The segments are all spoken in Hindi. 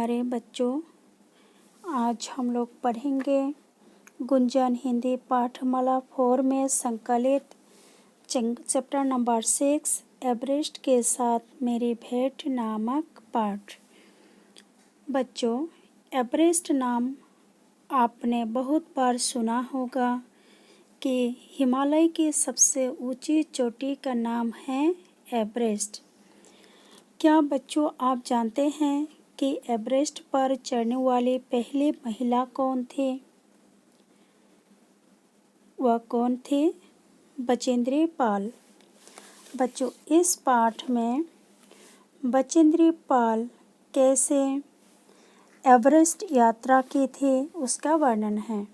प्यारे बच्चों, आज हम लोग पढ़ेंगे गुंजन हिंदी पाठमाला 4 में संकलित चैप्टर नंबर 6 एवरेस्ट के साथ मेरी भेंट नामक पाठ। बच्चों, एवरेस्ट नाम आपने बहुत बार सुना होगा कि हिमालय की सबसे ऊंची चोटी का नाम है एवरेस्ट। क्या बच्चों आप जानते हैं कि एवरेस्ट पर चढ़ने वाली पहली महिला कौन थी? वह कौन थी? बचेंद्री पाल। बच्चों, इस पाठ में बचेंद्री पाल कैसे एवरेस्ट यात्रा की थी उसका वर्णन है।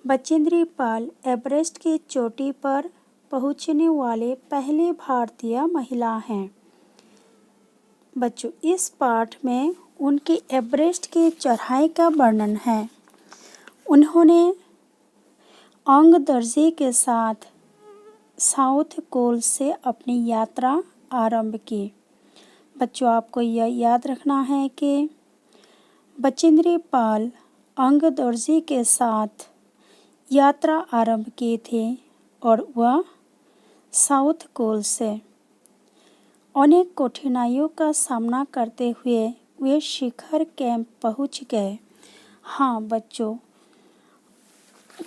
बचेंद्री पाल एवरेस्ट की चोटी पर पहुंचने वाले पहली भारतीय महिला हैं। बच्चों, इस पाठ में उनकी एवरेस्ट की चढ़ाई का वर्णन है। उन्होंने अंग दर्जी के साथ साउथ पोल से अपनी यात्रा आरंभ की। बच्चों, आपको यह याद रखना है कि बचेंद्री पाल अंग दर्जी के साथ यात्रा आरंभ की थी और वह साउथ पोल से अनेक कठिनाइयों का सामना करते हुए वे शिखर कैंप पहुंच गए। हाँ बच्चों,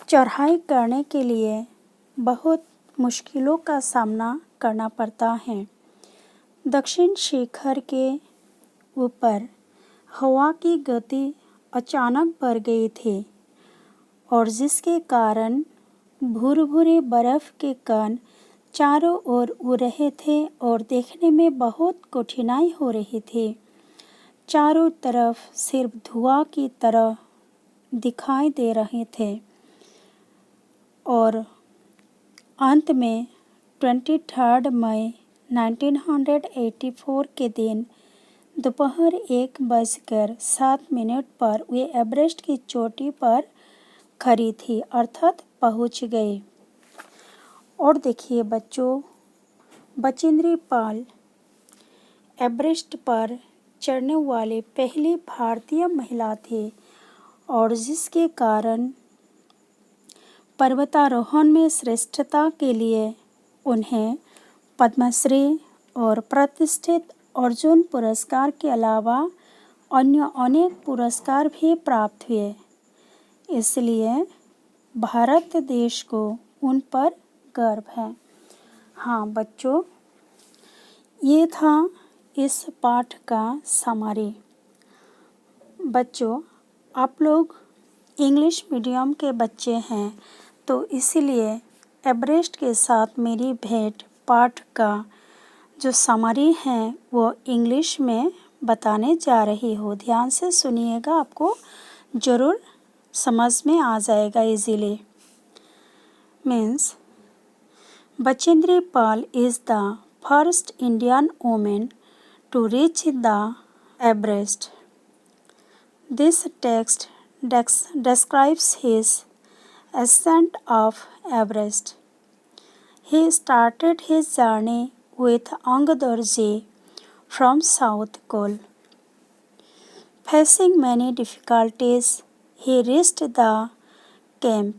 चढ़ाई करने के लिए बहुत मुश्किलों का सामना करना पड़ता है। दक्षिण शिखर के ऊपर हवा की गति अचानक बढ़ गई थी और जिसके कारण भूरे बर्फ के कण चारों ओर उड़ रहे थे और देखने में बहुत कठिनाई हो रही थी। चारों तरफ सिर्फ धुआं की तरह दिखाई दे रहे थे और अंत में 23 मई 1984 के दिन दोपहर 1:07 पर वे एवरेस्ट की चोटी पर खड़ी थी अर्थात पहुंच गए। और देखिए बच्चों, बचेंद्री पाल एवरेस्ट पर चढ़ने वाली पहली भारतीय महिला थी और जिसके कारण पर्वतारोहण में श्रेष्ठता के लिए उन्हें पद्मश्री और प्रतिष्ठित अर्जुन पुरस्कार के अलावा अन्य अनेक पुरस्कार भी प्राप्त हुए। इसलिए भारत देश को उन पर गर्व है। हाँ बच्चों, ये था इस पाठ का समरी। बच्चों, आप लोग इंग्लिश मीडियम के बच्चे हैं तो इसीलिए एवरेस्ट के साथ मेरी भेंट पाठ का जो समरी है वो इंग्लिश में बताने जा रही हो। ध्यान से सुनिएगा, आपको ज़रूर समझ में आ जाएगा easily. Means Bachendri Pal is the first Indian woman to reach the Everest. This text describes his ascent of Everest. He started his journey with Angdarji from South Pole. Facing many difficulties, he reached the camp.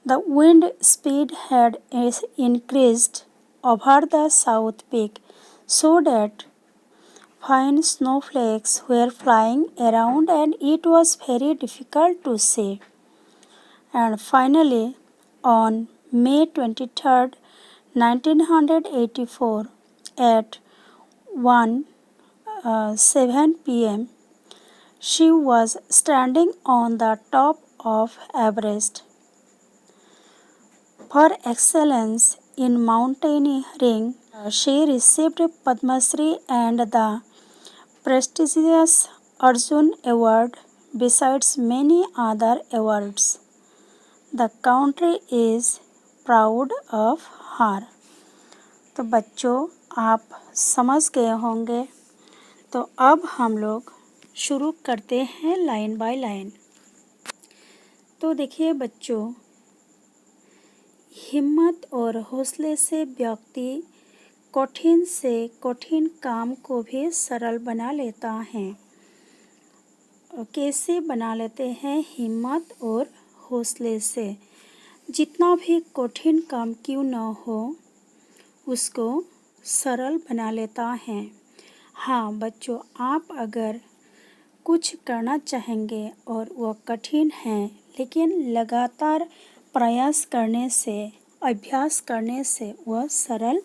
The wind speed had increased over the south peak so that fine snowflakes were flying around and it was very difficult to see. And finally, on May 23, 1984, at 1:07 p.m., she was standing on the top of Everest. For excellence in mountaineering, she received Padma Shri and the prestigious Arjun Award besides many other awards. The country is proud of her. तो बच्चों, आप समझ गए होंगे। तो अब हम लोग शुरू करते हैं लाइन बाय लाइन। तो देखिए बच्चों, हिम्मत और हौसले से व्यक्ति कठिन से कठिन काम को भी सरल बना लेता है। कैसे बना लेते हैं? हिम्मत और हौसले से। जितना भी कठिन काम क्यों न हो उसको सरल बना लेता है। हाँ बच्चों, आप अगर कुछ करना चाहेंगे और वह कठिन है, लेकिन लगातार प्रयास करने से, अभ्यास करने से वह सरल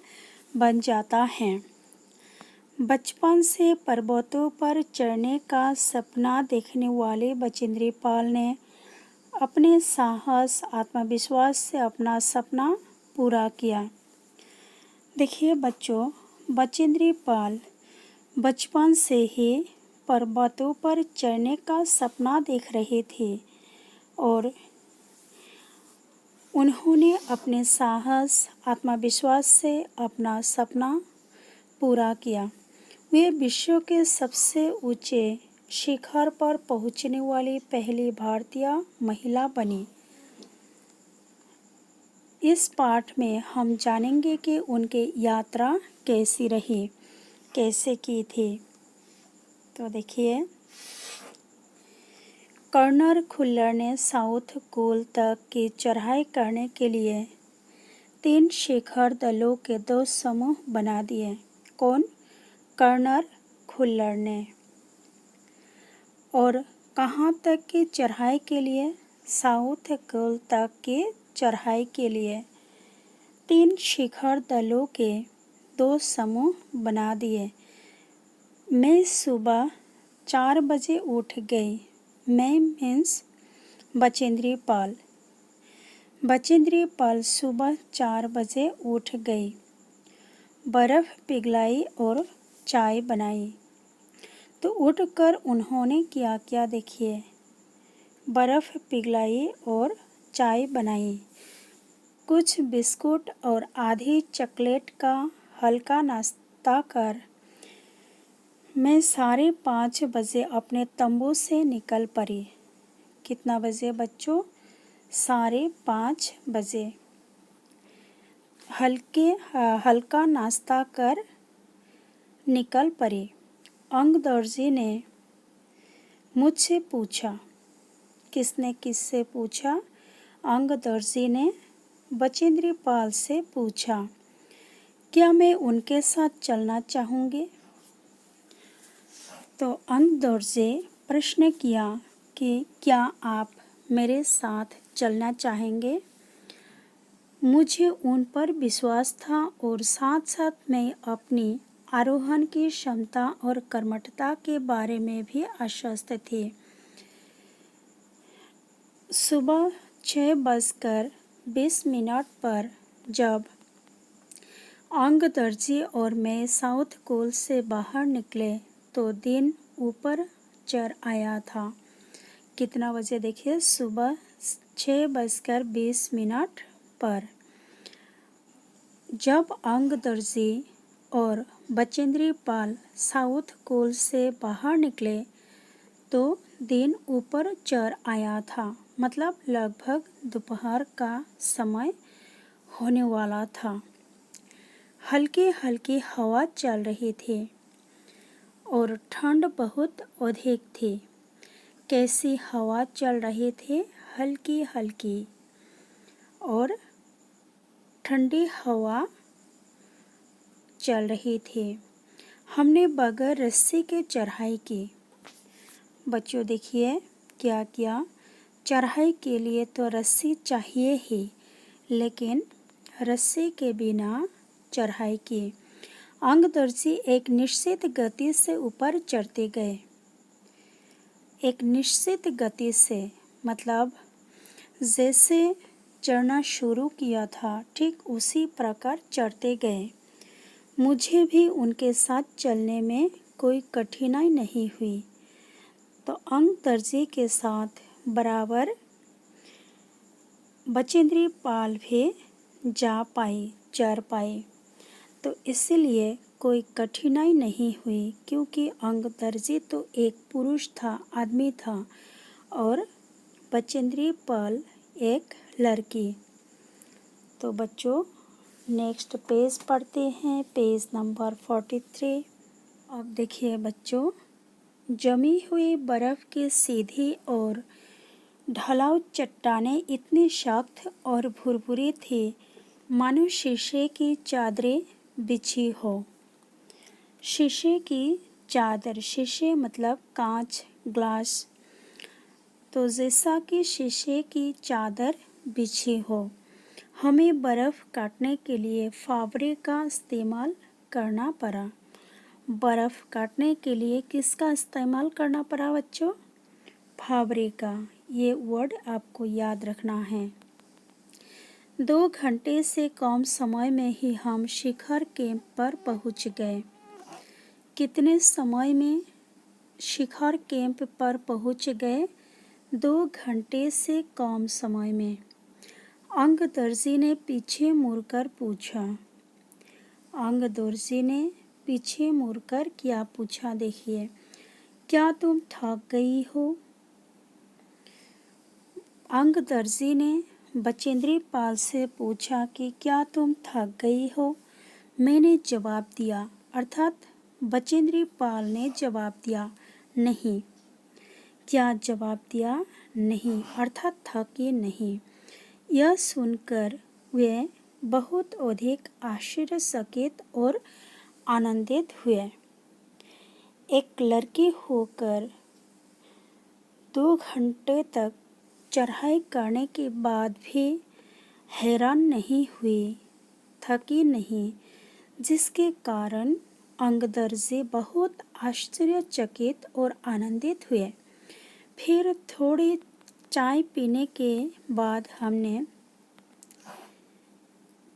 बन जाता है। बचपन से पर्वतों पर चढ़ने का सपना देखने वाले बचेंद्री पाल ने अपने साहस, आत्मविश्वास से अपना सपना पूरा किया। देखिए बच्चों, बचेंद्री पाल बचपन से ही पर्वतों पर चढ़ने का सपना देख रहे थे और उन्होंने अपने साहस, आत्मविश्वास से अपना सपना पूरा किया। वे विश्व के सबसे ऊंचे शिखर पर पहुंचने वाली पहली भारतीय महिला बनी। इस पाठ में हम जानेंगे कि उनकी यात्रा कैसी रही, कैसे की थी। तो देखिए, कर्नल खुल्लर ने साउथ पोल तक की चढ़ाई करने के लिए 3 शिखर दलों के 2 समूह बना दिए। कौन? कर्नल खुल्लर ने। और कहाँ तक की चढ़ाई के लिए? साउथ पोल तक की चढ़ाई के लिए 3 शिखर दलों के 2 समूह बना दिए। मैं सुबह 4 बजे उठ गई। मैं मीन्स बचेंद्री पाल। बचेंद्री पाल सुबह 4 बजे उठ गई, बर्फ़ पिघलाई और चाय बनाई। तो उठकर उन्होंने क्या किया देखिए, बर्फ़ पिघलाई और चाय बनाई। कुछ बिस्कुट और आधी चॉकलेट का हल्का नाश्ता कर मैं 5:30 बजे अपने तंबू से निकल पड़ी। कितना बजे बच्चों? 5:30 बजे। हल्का नाश्ता कर निकल पड़ी। अंग दर्जी ने मुझसे पूछा। किसने किससे पूछा? अंग दर्जी ने बचेंद्री पाल से पूछा, क्या मैं उनके साथ चलना चाहूँगी? तो अंग दर्जी प्रश्न किया कि क्या आप मेरे साथ चलना चाहेंगे? मुझे उन पर विश्वास था और साथ साथ मैं अपनी आरोहण की क्षमता और कर्मठता के बारे में भी आश्वस्त थी। सुबह 6:20 पर जब अंग दर्जी और मैं साउथ पोल से बाहर निकले तो दिन ऊपर चढ़ आया था। कितना बजे देखिए? सुबह 6:20 पर जब अंग दर्जी और बचेंद्री पाल साउथ पोल से बाहर निकले तो दिन ऊपर चढ़ आया था। मतलब लगभग दोपहर का समय होने वाला था। हल्की हल्की हवा चल रही थी और ठंड बहुत अधिक थी। कैसी हवा चल रही थी? हल्की हल्की और ठंडी हवा चल रही थी। हमने बगैर रस्सी के चढ़ाई की। बच्चों देखिए क्या किया, चढ़ाई के लिए तो रस्सी चाहिए ही, लेकिन रस्सी के बिना चढ़ाई की। अंग दर्जी एक निश्चित गति से ऊपर चढ़ते गए। एक निश्चित गति से मतलब जैसे चढ़ना शुरू किया था ठीक उसी प्रकार चढ़ते गए। मुझे भी उनके साथ चलने में कोई कठिनाई नहीं हुई। तो अंग दर्जी के साथ बराबर बचेंद्री पाल भी जा पाई, चढ़ पाई। तो इसलिए कोई कठिनाई नहीं हुई, क्योंकि अंग दर्जी तो एक पुरुष था, आदमी था, और बचेंद्री पाल एक लड़की। तो बच्चों नेक्स्ट पेज पढ़ते हैं, पेज नंबर 43। अब देखिए बच्चों, जमी हुई बर्फ़ की सीधी और ढलाऊ चट्टानें इतनी सख्त और भुरभुरी थी मानो शीशे की चादरें बिछी हो। शीशे की चादर, शीशे मतलब कांच, ग्लास, तो जैसा कि शीशे की चादर बिछी हो। हमें बर्फ़ काटने के लिए फावड़े का इस्तेमाल करना पड़ा। बर्फ़ काटने के लिए किसका इस्तेमाल करना पड़ा बच्चों? फावड़े का। ये वर्ड आपको याद रखना है। 2 घंटे से कम समय में ही हम शिखर कैंप पर पहुंच गए। कितने समय में शिखर कैंप पर पहुंच गए? 2 घंटे से कम समय में। अंगदर्जी ने पीछे मुड़कर पूछा। अंगदर्जी ने पीछे मुड़कर क्या पूछा? देखिए, क्या तुम थक गई हो? अंगदर्जी ने बचेंद्री पाल से पूछा कि क्या तुम थक गई हो? मैंने जवाब दिया, अर्थात बचेंद्री पाल ने जवाब दिया, नहीं। क्या जवाब दिया? नहीं, अर्थात थकी नहीं। यह सुनकर वे बहुत अधिक आश्चर्यचकित और आनंदित हुए। एक लड़की होकर 2 घंटे तक चढ़ाई करने के बाद भी हैरान नहीं हुई, थकी नहीं, जिसके कारण अंगदर्जी बहुत आश्चर्यचकित और आनंदित हुए। फिर थोड़ी चाय पीने के बाद हमने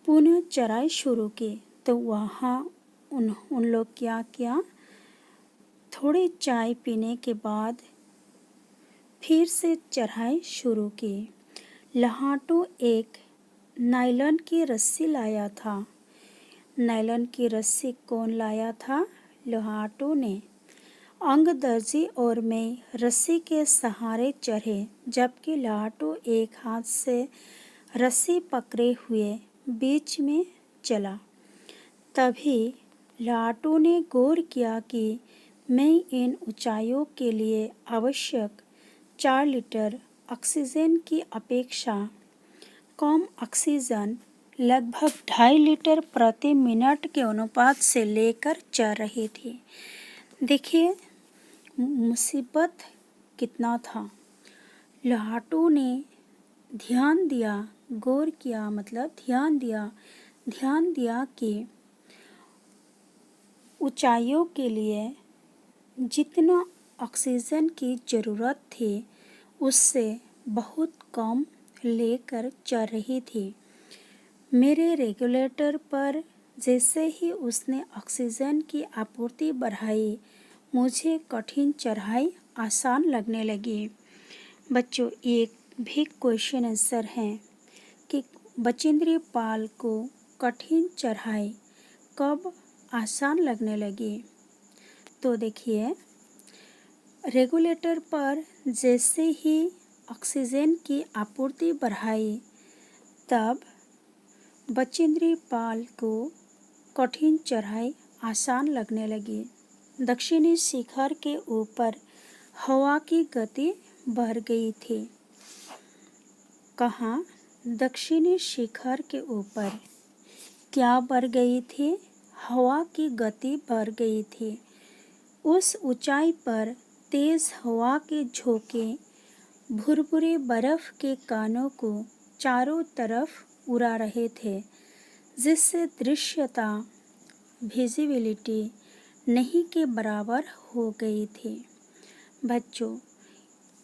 पुनः चढ़ाई शुरू की। तो वहाँ उन लोग क्या किया? थोड़ी चाय पीने के बाद फिर से चढ़ाई शुरू की। लहाटू एक नायलॉन की रस्सी लाया था। नायलॉन की रस्सी कौन लाया था? लहाटू ने। अंगदर्जी और मैं रस्सी के सहारे चढ़े, जबकि लहाटू एक हाथ से रस्सी पकड़े हुए बीच में चला। तभी लहाटू ने गौर किया कि मैं इन ऊंचाइयों के लिए आवश्यक 4 लीटर ऑक्सीजन की अपेक्षा कम ऑक्सीजन, लगभग 2.5 लीटर प्रति मिनट के अनुपात से लेकर चल रही थी। देखिए मुसीबत कितना था। लहाटू ने ध्यान दिया, गौर किया मतलब ध्यान दिया कि ऊंचाइयों के लिए जितना ऑक्सीजन की ज़रूरत थी उससे बहुत कम लेकर चल रही थी। मेरे रेगुलेटर पर जैसे ही उसने ऑक्सीजन की आपूर्ति बढ़ाई, मुझे कठिन चढ़ाई आसान लगने लगी। बच्चों, एक भी क्वेश्चन आंसर है कि बचेंद्री पाल को कठिन चढ़ाई कब आसान लगने लगी? तो देखिए, रेगुलेटर पर जैसे ही ऑक्सीजन की आपूर्ति बढ़ाई, तब बचेंद्री पाल को कठिन चढ़ाई आसान लगने लगी। दक्षिणी शिखर के ऊपर हवा की गति बढ़ गई थी। कहाँ? दक्षिणी शिखर के ऊपर क्या बढ़ गई थी? हवा की गति बढ़ गई थी। उस ऊंचाई पर तेज हवा के झोंके भुरभुरे बर्फ के कणों को चारों तरफ उड़ा रहे थे, जिससे दृश्यता, विजिबिलिटी नहीं के बराबर हो गई थी। बच्चों,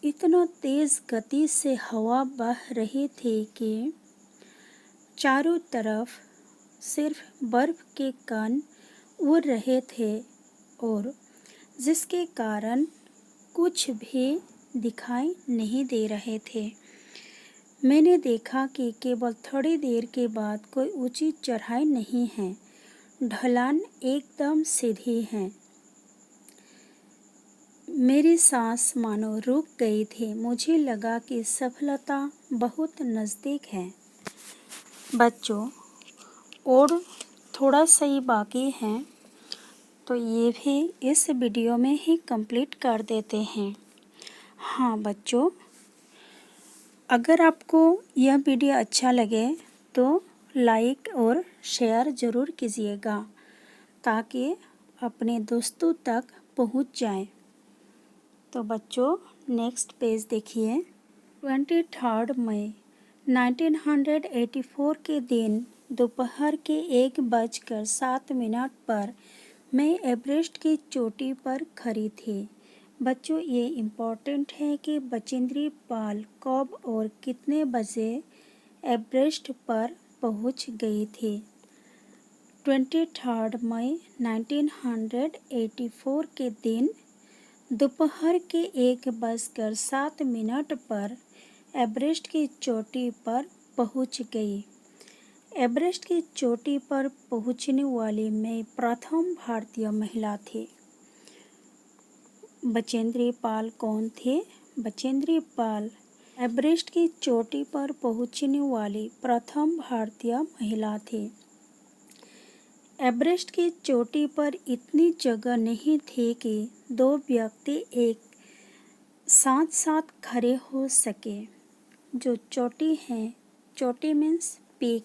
इतना तेज गति से हवा बह रही थी कि चारों तरफ सिर्फ बर्फ के कण उड़ रहे थे और जिसके कारण कुछ भी दिखाई नहीं दे रहे थे। मैंने देखा कि केवल थोड़ी देर के बाद कोई ऊंची चढ़ाई नहीं है, ढलान एकदम सीधी है। मेरी सांस मानो रुक गई थी। मुझे लगा कि सफलता बहुत नज़दीक है। बच्चों, और थोड़ा सा ही बाकी है, तो ये भी इस वीडियो में ही कंप्लीट कर देते हैं। हाँ बच्चों, अगर आपको यह वीडियो अच्छा लगे तो लाइक और शेयर ज़रूर कीजिएगा ताकि अपने दोस्तों तक पहुंच जाए। तो बच्चों नेक्स्ट पेज देखिए। 23 मई 1984 के दिन दोपहर के 1:07 पर मैं एवरेस्ट की चोटी पर खड़ी थी। बच्चों ये इम्पोर्टेंट है कि बचेंद्री पाल कब और कितने बजे एवरेस्ट पर पहुंच गई थी। 23 मई 1984 के दिन दोपहर के 1:07 पर एवरेस्ट की चोटी पर पहुंच गई। एवरेस्ट की चोटी पर पहुंचने वाली मैं प्रथम भारतीय महिला थी। बचेंद्री पाल कौन थे? बचेंद्री पाल एवरेस्ट की चोटी पर पहुंचने वाली प्रथम भारतीय महिला थी। एवरेस्ट की चोटी पर इतनी जगह नहीं थी कि दो व्यक्ति एक साथ साथ खड़े हो सके। जो चोटी है, चोटी मीन्स पीक,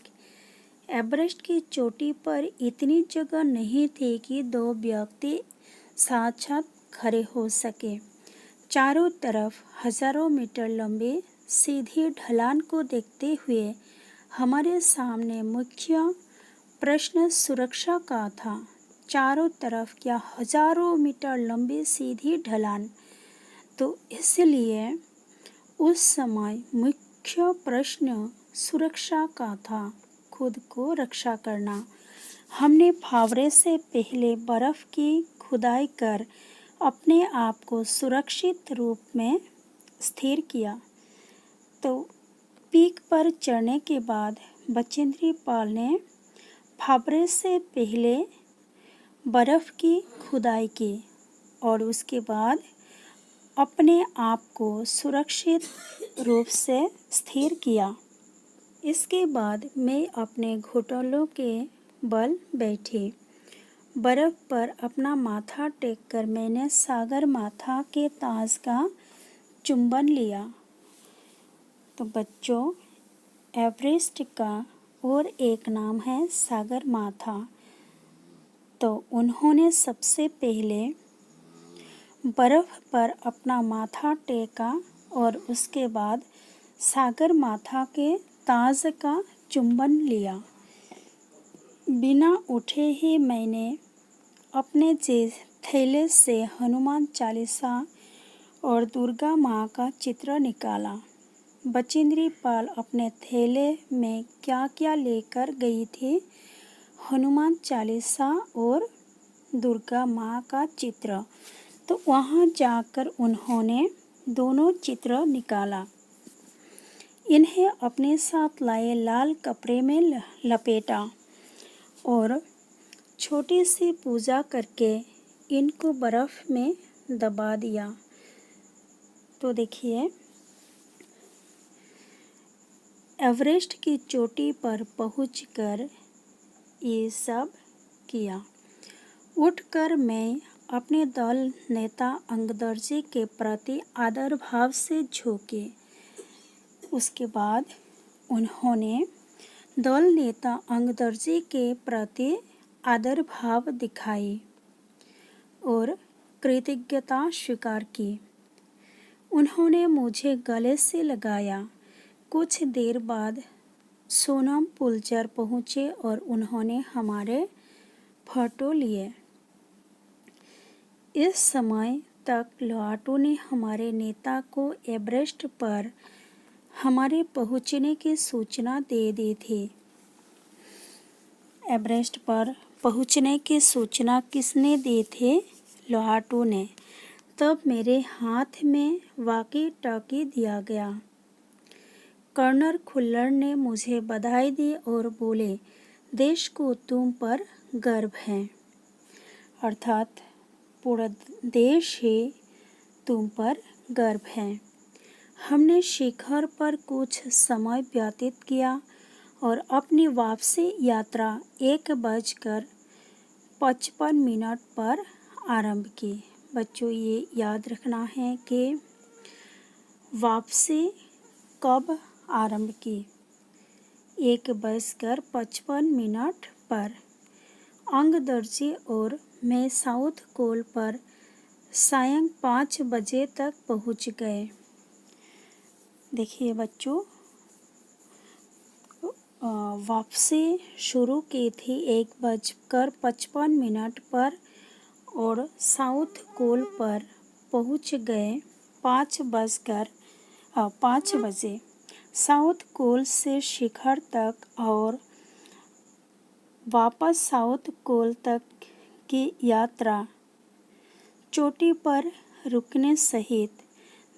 एवरेस्ट की चोटी पर इतनी जगह नहीं थी कि दो व्यक्ति साथ साथ खड़े हो सके। चारों तरफ हजारों मीटर लंबी सीधी ढलान को देखते हुए हमारे सामने मुख्य प्रश्न सुरक्षा का था। चारों तरफ क्या हजारों मीटर लंबी सीधी ढलान, तो इसलिए उस समय मुख्य प्रश्न सुरक्षा का था, खुद को रक्षा करना। हमने फावड़े से पहले बर्फ की खुदाई कर अपने आप को सुरक्षित रूप में स्थिर किया। तो पीक पर चढ़ने के बाद बचेंद्री पाल ने फावड़े से पहले बर्फ की खुदाई की और उसके बाद अपने आप को सुरक्षित रूप से स्थिर किया। इसके बाद मैं अपने घुटनों के बल बैठी। बर्फ पर अपना माथा टेककर मैंने सागर माथा के ताज का चुंबन लिया। तो बच्चों एवरेस्ट का और एक नाम है सागर माथा। तो उन्होंने सबसे पहले बर्फ पर अपना माथा टेका और उसके बाद सागर माथा के ताज का चुंबन लिया। बिना उठे ही मैंने अपने थैले से हनुमान चालीसा और दुर्गा माँ का चित्र निकाला। बचेंद्री पाल अपने थैले में क्या क्या लेकर गई थी? हनुमान चालीसा और दुर्गा माँ का चित्र। तो वहाँ जाकर उन्होंने दोनों चित्र निकाला। इन्हें अपने साथ लाए लाल कपड़े में लपेटा और छोटी सी पूजा करके इनको बर्फ में दबा दिया। तो देखिए एवरेस्ट की चोटी पर पहुंचकर ये सब किया। उठकर मैं अपने दल नेता अंगदर्जी के प्रति आदर भाव से झुके। उसके बाद उन्होंने दल नेता अंगदर्जी के प्रति आदर भाव दिखाई और कृतज्ञता स्वीकार की। उन्होंने मुझे गले से लगाया। कुछ देर बाद सोनम पुलचर पहुँचे और उन्होंने हमारे फोटो लिए। इस समय तक लोआटो ने हमारे नेता को एवरेस्ट पर हमारे पहुँचने की सूचना दे दी थी। एवरेस्ट पर पहुँचने की सूचना किसने दी थी? लोआटो ने। तब मेरे हाथ में वाकी टाकी दिया गया। कर्नल खुल्लर ने मुझे बधाई दी और बोले, देश को तुम पर गर्व है, अर्थात पूरा देश ही तुम पर गर्व है। हमने शिखर पर कुछ समय व्यतीत किया और अपनी वापसी यात्रा 1:55 पर आरंभ की। बच्चों ये याद रखना है कि वापसी कब आरंभ की, 1:55 पर। अंगदर्जी और मैं साउथ कोल पर सायं 5 बजे तक पहुंच गए। देखिए बच्चों, वापसी शुरू की थी 1:55 पर और साउथ कोल पर पहुंच गए 5 बजे। साउथ कोल से शिखर तक और वापस साउथ कोल तक की यात्रा चोटी पर रुकने सहित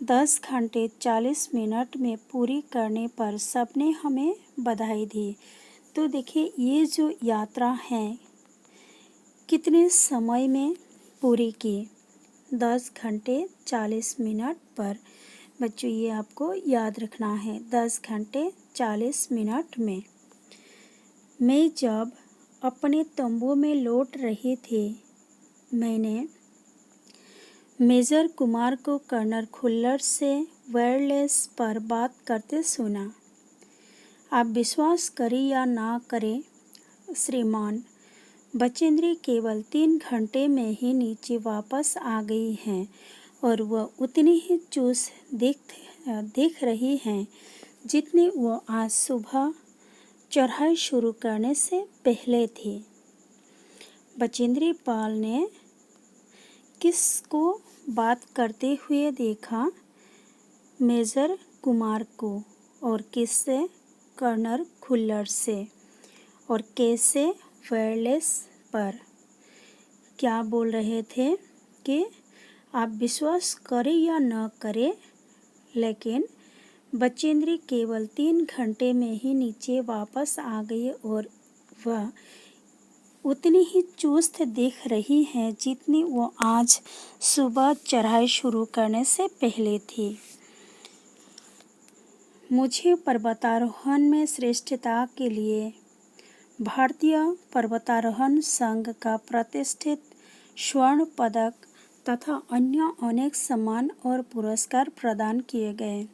10 घंटे 40 मिनट में पूरी करने पर सबने हमें बधाई दी। तो देखिए ये जो यात्रा है कितने समय में पूरी की, 10 घंटे 40 मिनट पर। बच्चों ये आपको याद रखना है, 10 घंटे 40 मिनट में। मैं जब अपने तंबू में लौट रही थी, मैंने मेजर कुमार को कर्नल खुल्लर से वायरलेस पर बात करते सुना। आप विश्वास करें या ना करें श्रीमान, बचेंद्री केवल 3 घंटे में ही नीचे वापस आ गई हैं और वह उतनी ही चुस्त दिख रही हैं जितनी वो आज सुबह चढ़ाई शुरू करने से पहले थी। बचेंद्री पाल ने किसको बात करते हुए देखा? मेजर कुमार को। और किससे? कर्नल खुल्लर से। और कैसे? वायरलेस पर। क्या बोल रहे थे कि आप विश्वास करें या न करें, लेकिन बचेंद्री केवल 3 घंटे में ही नीचे वापस आ गई और वह उतनी ही चुस्त दिख रही हैं जितनी वो आज सुबह चढ़ाई शुरू करने से पहले थी। मुझे पर्वतारोहण में श्रेष्ठता के लिए भारतीय पर्वतारोहण संघ का प्रतिष्ठित स्वर्ण पदक तथा अन्य अनेक सम्मान और पुरस्कार प्रदान किए गए।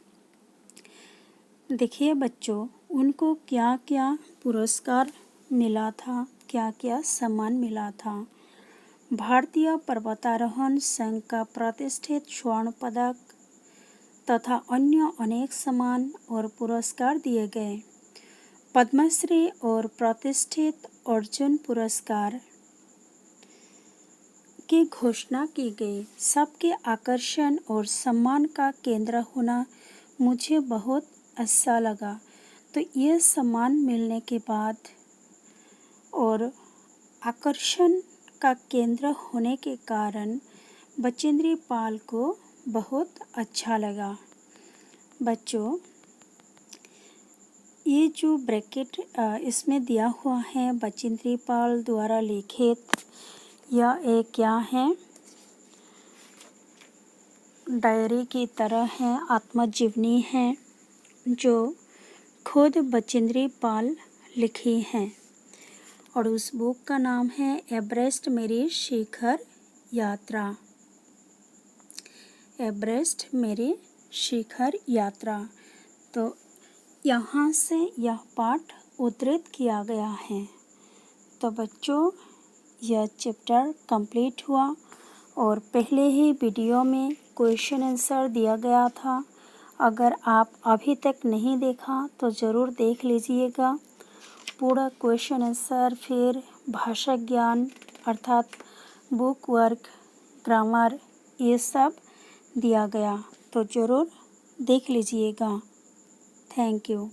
देखिए बच्चों, उनको क्या क्या पुरस्कार मिला था, क्या क्या सम्मान मिला था। भारतीय पर्वतारोहण संघ का प्रतिष्ठित स्वर्ण पदक तथा अन्य अनेक सम्मान और पुरस्कार दिए गए। पद्मश्री और प्रतिष्ठित अर्जुन पुरस्कार की घोषणा की गई। सबके आकर्षण और सम्मान का केंद्र होना मुझे बहुत अच्छा लगा। तो ये सम्मान मिलने के बाद और आकर्षण का केंद्र होने के कारण बचेंद्री पाल को बहुत अच्छा लगा। बच्चों ये जो ब्रैकेट इसमें दिया हुआ है बचेंद्री पाल द्वारा लिखित, यह एक क्या है, डायरी की तरह है, आत्मजीवनी है जो खुद बचेंद्री पाल लिखी हैं। और उस बुक का नाम है एवरेस्ट मेरी शिखर यात्रा। एवरेस्ट मेरी शिखर यात्रा। तो यहाँ से यह पाठ उद्धृत किया गया है। तो बच्चों यह चैप्टर कंप्लीट हुआ और पहले ही वीडियो में क्वेश्चन आंसर दिया गया था। अगर आप अभी तक नहीं देखा तो ज़रूर देख लीजिएगा। पूरा क्वेश्चन आंसर, फिर भाषा ज्ञान अर्थात बुक वर्क, ग्रामर, ये सब दिया गया, तो ज़रूर देख लीजिएगा। Thank you.